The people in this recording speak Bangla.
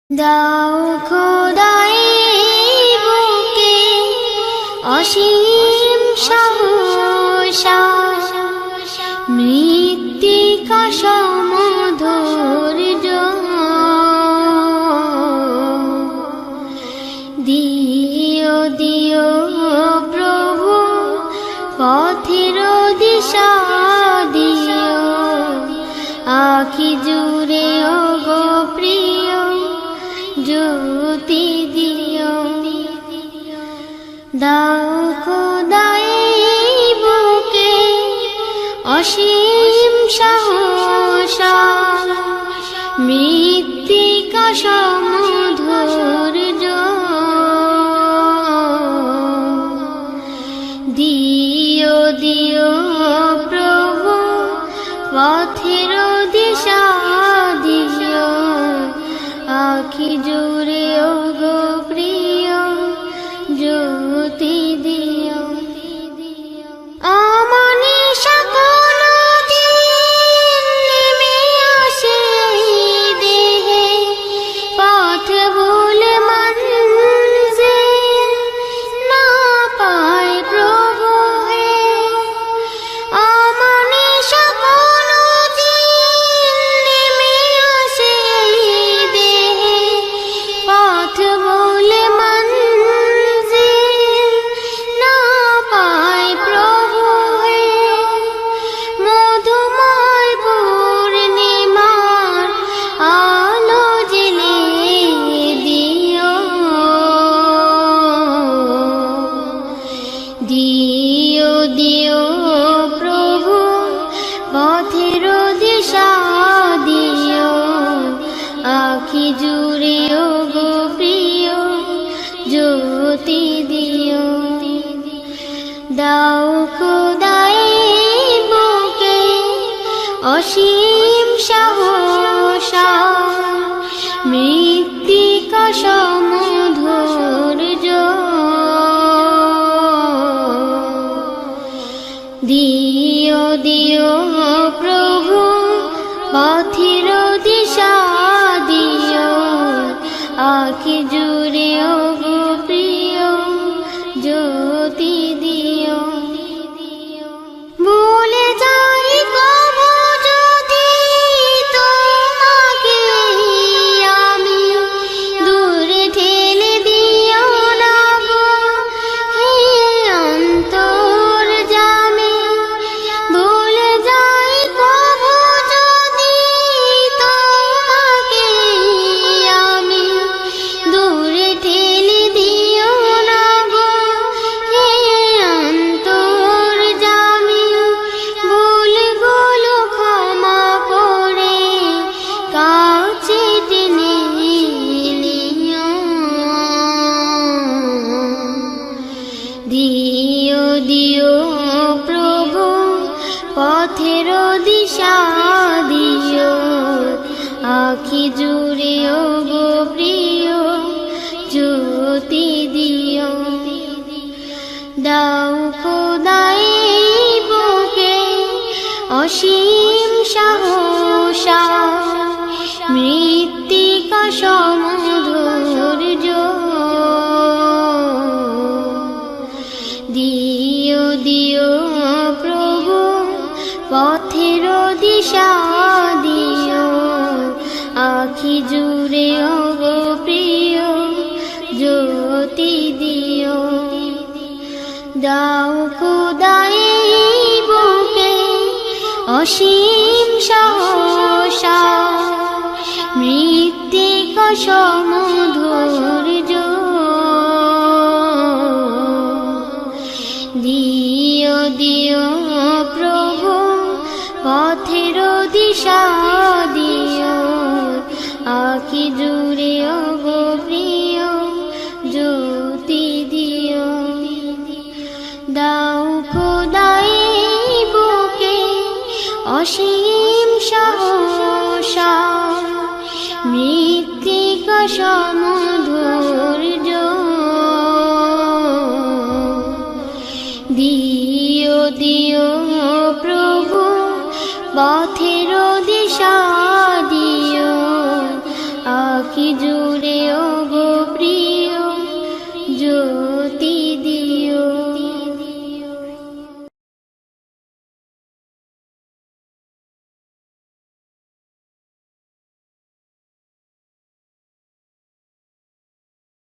দাও খোদাই বুকে অসীম সাহস, মৃত্তিকা সম ধৈর্য দিও দিও প্রভু, পথের দিশা দিও, আখি জুড়ে ও গো প্রিয় জ্যোতি দিও। দাও খোদাই বুকে অসীম সাহস, মৃত্তিকা সম ধৈর্য দিও দিও প্রভু, পথের দিশা দিও, আখি জুড়ে ও গো প্রিয় জ্যোতি দিও। অমনীষা কোনো দিন নেমে আসে দেহে, পথ ভুলে মঞ্জিল না পায় প্রভু হে। অমনীষা কোনো দিন নেমে আসে দেহে, পথ ভুলে মঞ্জিল না পায় প্রভু হে। মধুময় পূর্ণিমার আলো জেলে দিও, দিও দিও প্রভু, পথের দিশা দিও, আখি জুড়ে ও গো প্রিয় জ্যোতি দিও। দাও খোদাই বুকে অসীম সাহস, মৃত্তিকা সম ধৈর্য দিও দিও প্রভু, পথের দিশা দিও, আখি জুড়ে ও গো প্রিয় জ্যোতি দিও। ভুলে যাই কবু যদি তোমাকে আমি, দূরে ঠেলে দিও না গো হে অন্তর্যামী। ভুলে যাই কবু যদি তোমাকে আমি, দূরে ঠেলে দিও না গো হে অন্তর্যামী। ভুলগুলো ক্ষমা করে কাছে টেনে নিও, দিও দিও প্রভু, পথের দিশা দিও, আখি জুড়ে ও গো প্রিয় জ্যোতি দিও। দাও খোদাই বুকে অসীম সাহস, মৃত্তিকা সম ধৈর্য দিও দিও প্রভু, পথের দিশা দিও, আখি জুড়ে ও গো প্রিয় জ্যোতি দিও। দাও খোদাই বুকে অসীম সাহস, মৃত্তিকা সম ধৈর্য দিও দিও প্রভু, পথের দিশা দিও, আখি জুড়ে ও গো প্রিয় জ্যোতি দিও। দাও খোদাই বুকে অসীম সাহস, মৃত্তিকা সম ধৈর্য দিও দিও প্রভু, পথের দিশা দিও, আখি জুড়ে মুক্তি দিও।